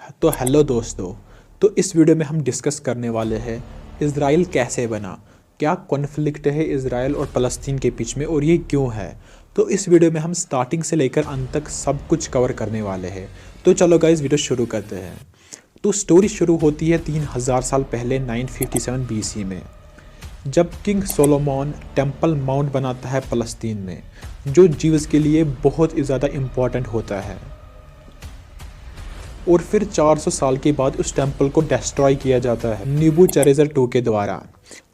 तो हेलो दोस्तों। तो इस वीडियो में हम डिस्कस करने वाले हैं इज़राइल कैसे बना, क्या कॉन्फ्लिक्ट है इज़राइल और फ़लस्तीन के बीच में और ये क्यों है। तो इस वीडियो में हम स्टार्टिंग से लेकर अंत तक सब कुछ कवर करने वाले हैं। तो चलो गाइस वीडियो शुरू करते हैं। तो स्टोरी शुरू होती है 3000 साल पहले 957 BC में, जब किंग सोलोमन टेम्पल माउंट बनाता है फ़लस्तीन में, जो जीव्स के लिए बहुत ही ज़्यादा इम्पॉर्टेंट होता है। और फिर 400 साल के बाद उस टेम्पल को डिस्ट्रॉय किया जाता है नेबूचडनेज़र II के द्वारा।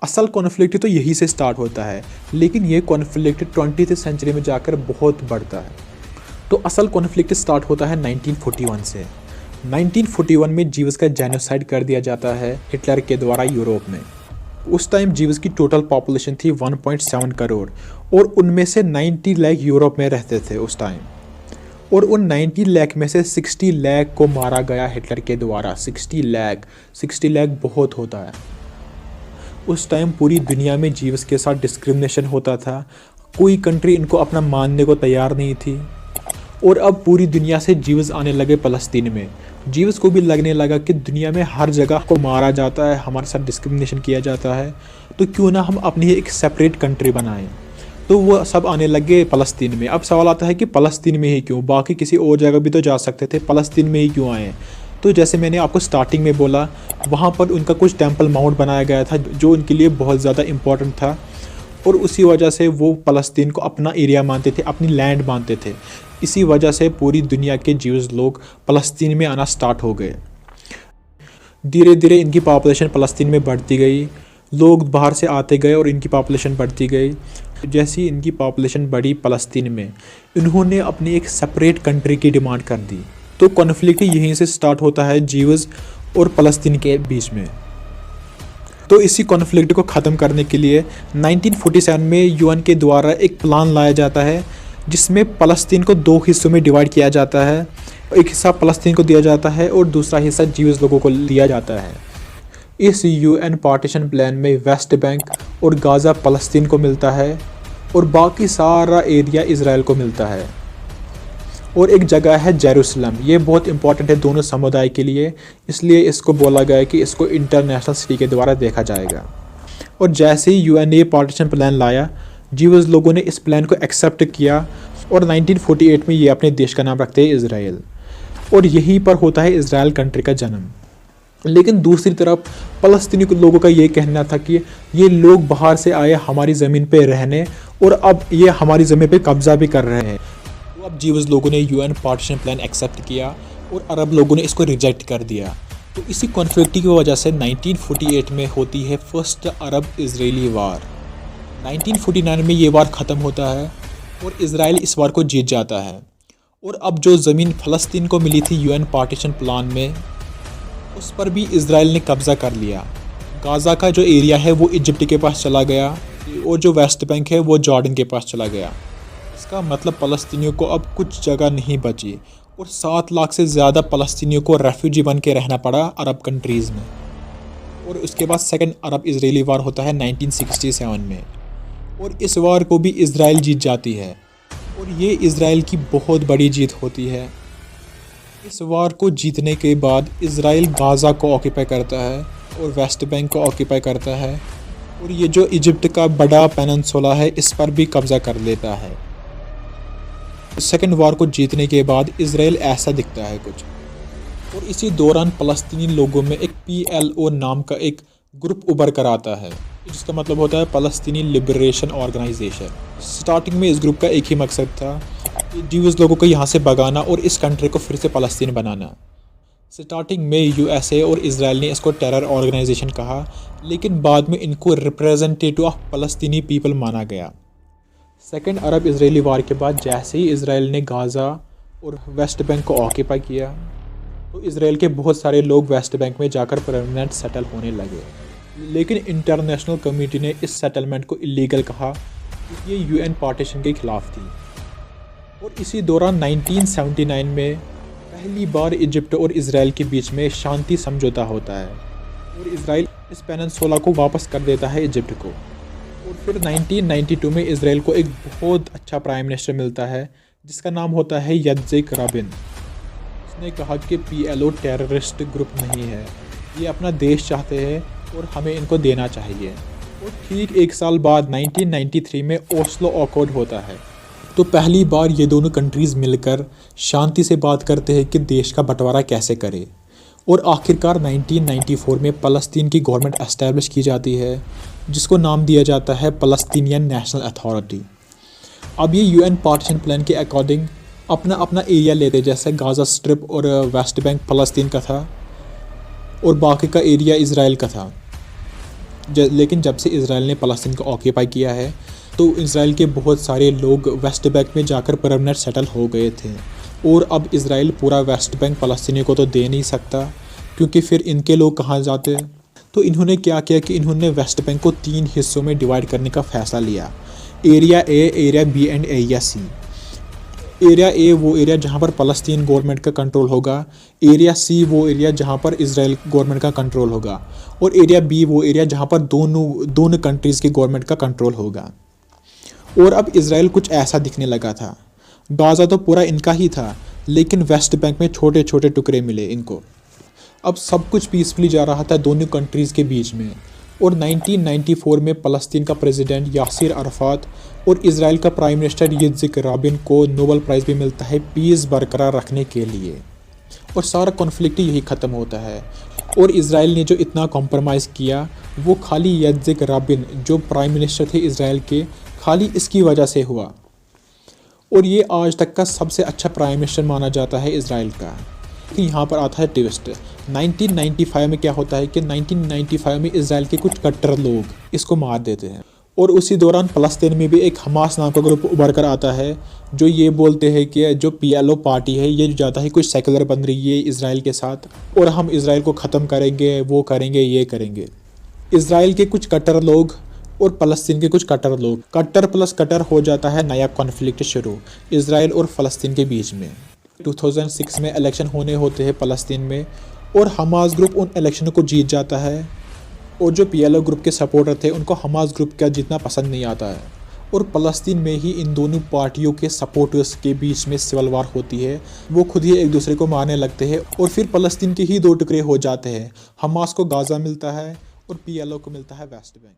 असल कॉन्फ्लिक्ट तो यहीं से स्टार्ट होता है, लेकिन ये कॉन्फ्लिक्ट 20th सेंचुरी में जाकर बहुत बढ़ता है। तो असल कॉन्फ्लिक्ट स्टार्ट होता है 1941 से। 1941 में जीव्स का जेनोसाइड कर दिया जाता है हिटलर के द्वारा यूरोप में। उस टाइम जीव्स की टोटल पॉपुलेशन थी 1.7 करोड़ और उनमें से 90 लाख यूरोप में रहते थे उस टाइम। और उन 90 लाख में से 60 लाख को मारा गया हिटलर के द्वारा। 60 लाख बहुत होता है। उस टाइम पूरी दुनिया में जीव्स के साथ डिस्क्रिमिनेशन होता था। कोई कंट्री इनको अपना मानने को तैयार नहीं थी। और अब पूरी दुनिया से जीव्स आने लगे फ़लस्तीन में। जीव्स को भी लगने लगा कि दुनिया में हर जगह को मारा जाता है, हमारे साथ डिस्क्रिमिनेशन किया जाता है, तो क्यों ना हम अपनी एक सेपरेट कंट्री बनाएं। तो वो सब आने लगे फ़लस्तीन में। अब सवाल आता है कि फ़लस्तीन में ही क्यों, बाकी किसी और जगह भी तो जा सकते थे, फ़लस्तीन में ही क्यों आए। तो जैसे मैंने आपको स्टार्टिंग में बोला, वहाँ पर उनका कुछ टेम्पल माउंट बनाया गया था जो उनके लिए बहुत ज़्यादा इम्पोर्टेंट था, और उसी वजह से वो फ़लस्तीन को अपना एरिया मानते थे, अपनी लैंड मानते थे। इसी वजह से पूरी दुनिया के जीव्स लोग फ़लस्तीन में आना स्टार्ट हो गए। धीरे धीरे इनकी पॉपुलेशन फ़लस्तीन में बढ़ती गई, लोग बाहर से आते गए और इनकी पॉपुलेशन बढ़ती गई। जैसी इनकी पॉपुलेशन बढ़ी फ़लस्तीन में, इन्होंने अपनी एक सेपरेट कंट्री की डिमांड कर दी। तो कॉन्फ्लिक्ट यहीं से स्टार्ट होता है जीव्स और फ़लस्तीन के बीच में। तो इसी कॉन्फ्लिक्ट को ख़त्म करने के लिए 1947 में UN के द्वारा एक प्लान लाया जाता है, जिसमें फ़लस्तीन को 2 हिस्सों में डिवाइड किया जाता है। एक हिस्सा फ़लस्तीन को दिया जाता है और दूसरा हिस्सा जीव्स लोगों को दिया जाता है। इस UN पार्टीशन प्लान में वेस्ट बैंक और गाज़ा फ़लस्तीन को मिलता है और बाकी सारा एरिया इज़राइल को मिलता है। और एक जगह है जेरूसलम, ये बहुत इंपॉर्टेंट है दोनों समुदाय के लिए, इसलिए इसको बोला गया है कि इसको इंटरनेशनल सिटी के द्वारा देखा जाएगा। और जैसे ही UN ने पार्टीशन प्लान लाया, जीव्स लोगों ने इस प्लान को एक्सेप्ट किया और 1948 में ये अपने देश का नाम रखते हैं इज़राइल। और यहीं पर होता है इज़राइल कंट्री का जन्म। लेकिन दूसरी तरफ फ़लस्तीनी लोगों का ये कहना था कि ये लोग बाहर से आए हमारी ज़मीन पे रहने और अब ये हमारी ज़मीन पे कब्ज़ा भी कर रहे हैं। तो अब जीव्स लोगों ने UN पार्टीशन प्लान एक्सेप्ट किया और अरब लोगों ने इसको रिजेक्ट कर दिया। तो इसी कॉन्फ्लिक्ट की वजह से 1948 में होती है फर्स्ट अरब इजरायली वार। 1949 में ये वार ख़त्म होता है और इज़राइल इस वार को जीत जाता है। और अब जो ज़मीन फ़लस्तीन को मिली थी UN पार्टीशन प्लान में, उस पर भी इज़राइल ने कब्ज़ा कर लिया। गाज़ा का जो एरिया है वो इजिप्ट के पास चला गया और जो वेस्ट बैंक है वो जॉर्डन के पास चला गया। इसका मतलब फ़लस्तीनियों को अब कुछ जगह नहीं बची और 7 लाख से ज़्यादा फ़लस्तीनियों को रेफ्यूजी बन के रहना पड़ा अरब कंट्रीज़ में। और उसके बाद सेकंड अरब इजरायली वार होता है 1967 में, और इस वार को भी इज़राइल जीत जाती है और ये इज़राइल की बहुत बड़ी जीत होती है। इस वार को जीतने के बाद इज़राइल गाज़ा को ऑक्यूपाई करता है और वेस्ट बैंक को ऑक्यूपाई करता है, और ये जो इजिप्ट का बड़ा पेनिनसुला है इस पर भी कब्ज़ा कर लेता है। सेकेंड वार को जीतने के बाद इज़राइल ऐसा दिखता है कुछ। और इसी दौरान फ़लस्तीनी लोगों में एक PLO नाम का एक ग्रुप उभर कर आता है, जिसका मतलब होता है फ़लस्तीनी लिबरेशन ऑर्गेनाइजेशन। स्टार्टिंग में इस ग्रुप का एक ही मकसद था, जीव्स लोगों को यहाँ से भगाना और इस कंट्री को फिर से फ़लस्तीन बनाना। स्टार्टिंग में USA और इज़राइल ने इसको टेरर ऑर्गेनाइजेशन कहा, लेकिन बाद में इनको रिप्रेजेंटेटिव ऑफ फ़लस्तीनी पीपल माना गया। सेकेंड अरब इजरायली वार के बाद जैसे ही इज़राइल ने गाज़ा और वेस्ट बैंक को ऑक्यूपाई किया, तो इज़राइल के बहुत सारे लोग वेस्ट बैंक में जाकर परमानेंट सेटल होने लगे। लेकिन इंटरनेशनल कम्युनिटी ने इस सेटलमेंट को इलीगल कहा क्योंकि ये UN पार्टीशन के खिलाफ थी। और इसी दौरान 1979 में पहली बार इजिप्ट और इज़राइल के बीच में शांति समझौता होता है और इज़राइल इस पेनिनसुला को वापस कर देता है इजिप्ट को। और फिर 1992 में इज़राइल को एक बहुत अच्छा प्राइम मिनिस्टर मिलता है जिसका नाम होता है यत्सेक राबिन। उसने कहा कि पीएलओ टेररिस्ट ग्रुप नहीं है, ये अपना देश चाहते हैं और हमें इनको देना चाहिए। और ठीक एक साल बाद 1993 में ओस्लो अकॉर्ड होता है। तो पहली बार ये दोनों कंट्रीज़ मिलकर शांति से बात करते हैं कि देश का बंटवारा कैसे करें। और आखिरकार 1994 में फ़लस्तीन की गवर्नमेंट एस्टैब्लिश की जाती है, जिसको नाम दिया जाता है फ़लस्तीनियन नेशनल अथॉरिटी। अब ये यूएन पार्टीशन प्लान के अकॉर्डिंग अपना अपना एरिया लेते, जैसे गाज़ा स्ट्रिप और वेस्ट बैंक फ़लस्तीन का था और बाकी का एरिया इसराइल का था। लेकिन जब से इसराइल ने फ़लस्तीन को ऑक्यूपाई किया है, तो इसराइल के बहुत सारे लोग वेस्ट बैंक में जाकर परमानेंट सेटल हो गए थे। और अब इसराइल पूरा वेस्ट बैंक फ़लस्तीनी को तो दे नहीं सकता, क्योंकि फिर इनके लोग कहाँ जाते। तो इन्होंने क्या किया कि इन्होंने वेस्ट बैंक को 3 हिस्सों में डिवाइड करने का फ़ैसला लिया, area A, area B and area C. Area A वो एरिया जहाँ पर फ़लस्तीन गवर्नमेंट का कंट्रोल होगा, एरिया सी वो एरिया जहाँ पर इसराइल गवर्नमेंट का कंट्रोल होगा, और एरिया बी वो एरिया जहाँ पर दोनों कंट्रीज़ की गवर्नमेंट का कंट्रोल होगा। और अब इसराइल कुछ ऐसा दिखने लगा था। गाज़ा तो पूरा इनका ही था, लेकिन वेस्ट बैंक में छोटे छोटे टुकड़े मिले इनको। अब सब कुछ पीसफुली जा रहा था दोनों कंट्रीज़ के बीच में। और 1994 में फ़लस्तीन का प्रेसिडेंट यासिर अरफात और इसराइल का प्राइम मिनिस्टर यित्ज़क राबिन को नोबेल प्राइज़ भी मिलता है पीस बरकरार रखने के लिए। और सारा कॉन्फ्लिक्ट यही ख़त्म होता है। और इसराइल ने जो इतना कॉम्प्रोमाइज़ किया, वो खाली यित्ज़क राबिन जो प्राइम मिनिस्टर थे इसराइल के, खाली इसकी वजह से हुआ। और ये आज तक का सबसे अच्छा प्राइम मिनिस्टर माना जाता है इसराइल का। यहाँ पर आता है ट्विस्ट। 1995 में क्या होता है कि 1995 में इसराइल के कुछ कट्टर लोग इसको मार देते हैं। और उसी दौरान फ़लस्तीन में भी एक हमास नाम का ग्रुप उभर कर आता है, जो ये बोलते हैं कि जो पीएलओ पार्टी है ये ज़्यादा ही कुछ सेकुलर बन रही है इसराइल के साथ, और हम इसराइल को ख़त्म करेंगे, वो करेंगे, ये करेंगे। इसराइल के कुछ कट्टर लोग और फ़लस्तीन के कुछ कट्टर लोग, कट्टर प्लस कट्टर हो जाता है नया कॉन्फ्लिक्ट शुरू इसराइल और फ़लस्तीन के बीच में। 2006 में इलेक्शन होने होते हैं फ़लस्तीन में, और हमास ग्रुप उन इलेक्शनों को जीत जाता है। और जो पीएलओ ग्रुप के सपोर्टर थे उनको हमास ग्रुप का जीतना पसंद नहीं आता है। और फ़लस्तीन में ही इन दोनों पार्टियों के सपोर्टर्स के बीच में सिविल वार होती है। वो खुद ही एक दूसरे को मारने लगते हैं, और फिर फ़लस्तीन के ही 2 टुकड़े हो जाते हैं। हमास को गाज़ा मिलता है और पीएलओ को मिलता है वेस्ट बैंक।